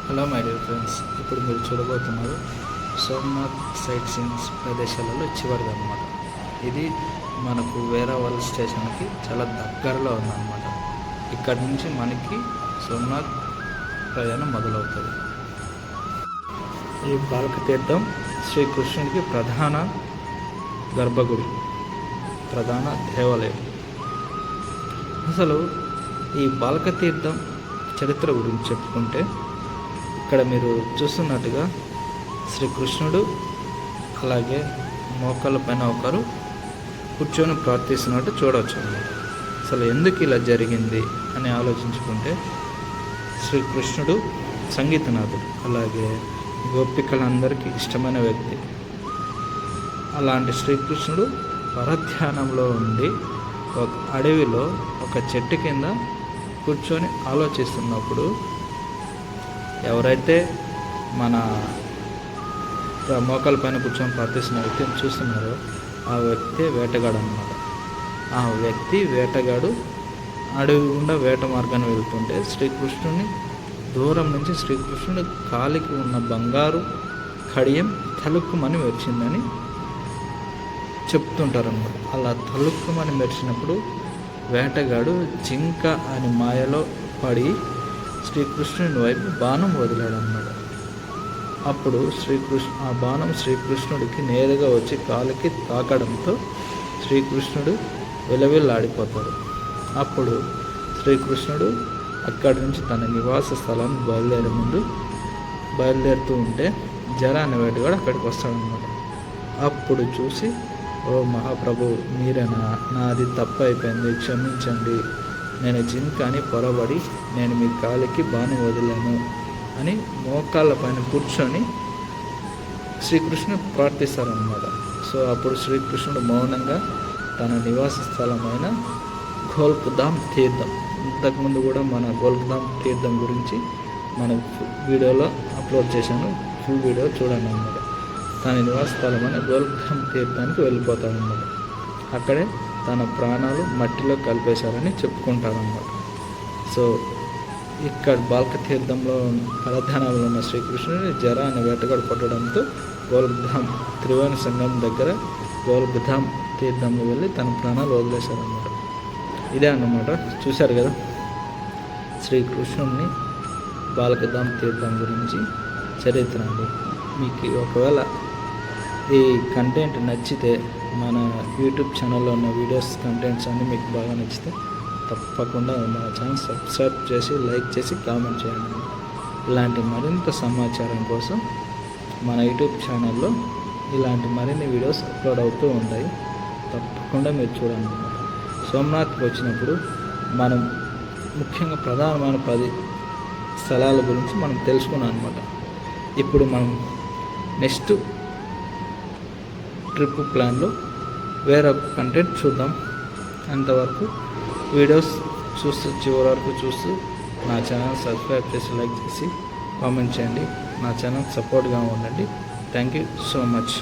Hello my dear friends, ఇప్పుడు మీరు చూడబోతున్నారు సోమనాథ్ సైట్ సీయింగ్స్ ప్రదేశాలలో చివరిది అనమాట. ఇది మనకు వేరావల్ స్టేషన్కి చాలా దగ్గరలో ఉందన్నమాట. ఇక్కడ నుంచి మనకి సోమనాథ్ ప్రయాణం మొదలవుతుంది. ఈ బాలక తీర్థం శ్రీకృష్ణుడికి ప్రధాన గర్భగుడి, ప్రధాన దేవాలయం. అసలు ఈ బాలక తీర్థం చరిత్ర గురించి చెప్పుకుంటే, ఇక్కడ మీరు చూస్తున్నట్టుగా శ్రీకృష్ణుడు అలాగే మోకాళ్ళ పైన ఒకరు కూర్చొని ప్రార్థిస్తున్నట్టు చూడవచ్చు. అసలు ఎందుకు ఇలా జరిగింది అని ఆలోచించుకుంటే, శ్రీకృష్ణుడు సంగీతనాథుడు, అలాగే గోపికలందరికీ ఇష్టమైన వ్యక్తి. అలాంటి శ్రీకృష్ణుడు పరధ్యానంలో ఉండి ఒక అడవిలో ఒక చెట్టు కింద కూర్చొని ఆలోచిస్తున్నప్పుడు ఎవరైతే మన మోకాల పైన కూర్చొని ప్రార్థిస్తున్న వ్యక్తిని చూస్తున్నారో ఆ వ్యక్తి వేటగాడు అన్నమాట. ఆ వ్యక్తి వేటగాడు అడవి గుండా వేట మార్గాన్ని వెళ్తుంటే శ్రీకృష్ణుని దూరం నుంచి శ్రీకృష్ణుడి కాలికి ఉన్న బంగారు కడియం తలుక్కుమని మెరిచిందని చెప్తుంటారన్నమాట. అలా తలుక్కుమని మెరిచినప్పుడు వేటగాడు జింక అని మాయలో పడి శ్రీకృష్ణుని వైపు బాణం వదిలాడన్నమాట. అప్పుడు ఆ బాణం శ్రీకృష్ణుడికి నేరుగా వచ్చి కాలికి తాకడంతో శ్రీకృష్ణుడు విలవిల్లాడిపోతాడు. అప్పుడు శ్రీకృష్ణుడు అక్కడి నుంచి తన నివాస స్థలాన్ని బయలుదేరుతూ ఉంటే జర అనే వేటగాడు అక్కడికి వస్తాడనమాట. అప్పుడు చూసి, ఓ మహాప్రభు, మీరేనా? నాది తప్పు అయిపోయింది, క్షమించండి, నేను జింక అని పొరబడి నేను మీ కాలికి బాణం వదిలాను అని మోకాళ్ళ పైన కూర్చొని శ్రీకృష్ణుడు ప్రార్థిస్తారన్నమాట. సో అప్పుడు శ్రీకృష్ణుడు మౌనంగా తన నివాస స్థలమైన గోల్క్ధామ్ తీర్థం, ఇంతకుముందు కూడా మన గోల్క్ధామ్ తీర్థం గురించి మన వీడియోలో అప్లోడ్ చేశాను, ఫుల్ వీడియో చూడండి అన్నమాట. తన నివాస స్థలమైన గోల్క్ధామ్ తీర్థానికి వెళ్ళిపోతాడన్నమాట. అక్కడే తన ప్రాణాలు మట్టిలో కలిపేశారని చెప్పుకుంటారన్నమాట. సో ఇక్కడ బాలక తీర్థంలో పరధ్యానంలో ఉన్న శ్రీకృష్ణుని జర అనే వేటగాడు కొట్టడంతో గోల్క్ధామ్ త్రివేణి సంగమం దగ్గర గోల్క్ధామ్ తీర్థంలో వెళ్ళి తన ప్రాణాలు వదిలేశారన్నమాట. ఇదే అన్నమాట. చూశారు కదా శ్రీకృష్ణుని బాలకధామ్ తీర్థం గురించి చరిత్ర అండి. మీకు ఒకవేళ ఈ కంటెంట్ నచ్చితే, మన యూట్యూబ్ ఛానల్లో ఉన్న వీడియోస్ కంటెంట్స్ అన్నీ మీకు బాగా నచ్చితే తప్పకుండా మన ఛానల్ సబ్స్క్రైబ్ చేసి, లైక్ చేసి, కామెంట్ చేయండి. ఇలాంటి మరింత సమాచారం కోసం మన యూట్యూబ్ ఛానల్లో ఇలాంటి మరిన్ని వీడియోస్ అప్లోడ్ అవుతూ ఉంటాయి. తప్పకుండా మీరు చూడండి. సోమనాథ్కి వచ్చినప్పుడు మనం ముఖ్యంగా ప్రధానమైన 10 స్థలాల గురించి మనం తెలుసుకున్నాం అనమాట. ఇప్పుడు మనం నెక్స్ట్ ట్రిప్ ప్లాన్లో వేరే కంటెంట్ చూద్దాం. అంతవరకు వీడియోస్ చివరి వరకు చూస్తూ నా ఛానల్ సబ్స్క్రైబ్ చేసి, లైక్ చేసి, కామెంట్ చేయండి. నా ఛానల్ సపోర్ట్గా ఉండండి. Thank you so much.